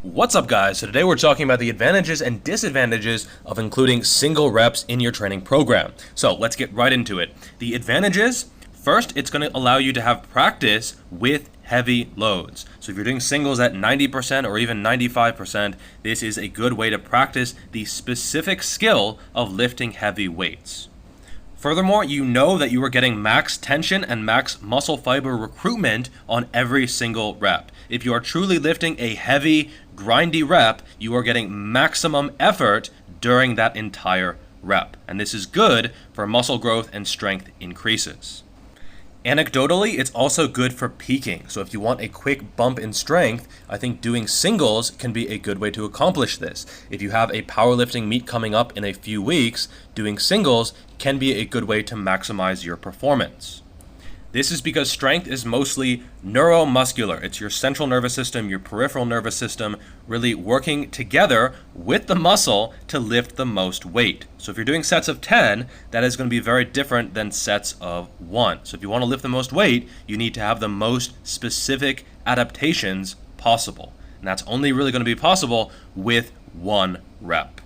What's up, guys? So today we're talking about the advantages and disadvantages of including single reps in your training program. So let's get right into it. The advantages, first, it's going to allow you to have practice with heavy loads. So if you're doing singles at 90% or even 95%, this is a good way to practice the specific skill of lifting heavy weights. Furthermore, you know that you are getting max tension and max muscle fiber recruitment on every single rep. If you are truly lifting a heavy, grindy rep, you are getting maximum effort during that entire rep. And this is good for muscle growth and strength increases. Anecdotally, it's also good for peaking. So if you want a quick bump in strength, I think doing singles can be a good way to accomplish this. If you have a powerlifting meet coming up in a few weeks, doing singles can be a good way to maximize your performance. This is because strength is mostly neuromuscular. It's your central nervous system, your peripheral nervous system, really working together with the muscle to lift the most weight. So if you're doing sets of 10, that is going to be very different than sets of 1. So if you want to lift the most weight, you need to have the most specific adaptations possible. And that's only really going to be possible with one rep.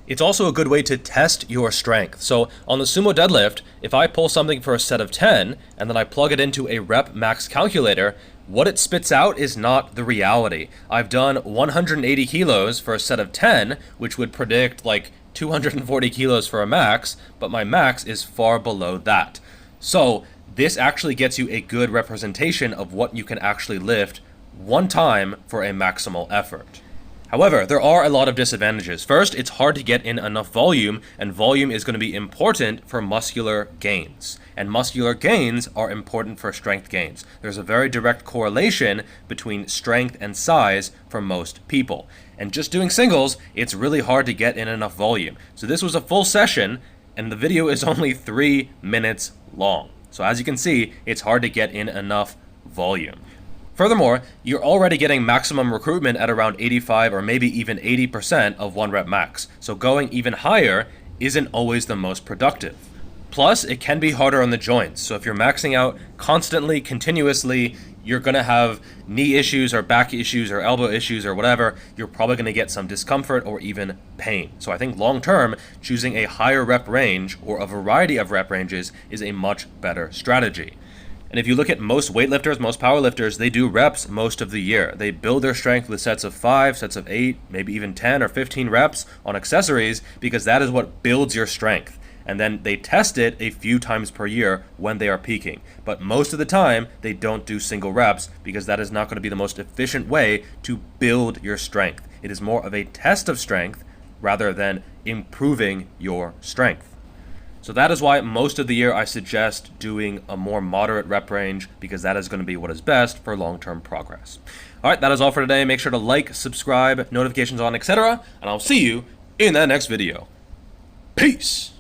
It's also a good way to test your strength. So on the sumo deadlift, if I pull something for a set of 10 and then I plug it into a rep max calculator, what it spits out is not the reality. I've done 180 kilos for a set of 10, which would predict like 240 kilos for a max, but my max is far below that. So this actually gets you a good representation of what you can actually lift one time for a maximal effort. However, there are a lot of disadvantages. First, it's hard to get in enough volume, and volume is going to be important for muscular gains. And muscular gains are important for strength gains. There's a very direct correlation between strength and size for most people. And just doing singles, it's really hard to get in enough volume. So this was a full session, and the video is only 3 minutes long. So as you can see, it's hard to get in enough volume. Furthermore, you're already getting maximum recruitment at around 85 or maybe even 80% of one rep max, so going even higher isn't always the most productive. Plus, it can be harder on the joints, so if you're maxing out constantly, continuously, you're going to have knee issues or back issues or elbow issues or whatever. You're probably going to get some discomfort or even pain. So I think long term, choosing a higher rep range or a variety of rep ranges is a much better strategy. And if you look at most weightlifters, most powerlifters, they do reps most of the year. They build their strength with sets of 5, sets of 8, maybe even 10 or 15 reps on accessories because that is what builds your strength. And then they test it a few times per year when they are peaking. But most of the time, they don't do single reps because that is not going to be the most efficient way to build your strength. It is more of a test of strength rather than improving your strength. So that is why most of the year I suggest doing a more moderate rep range because that is going to be what is best for long-term progress. All right, that is all for today. Make sure to like, subscribe, notifications on, etc. And I'll see you in that next video. Peace!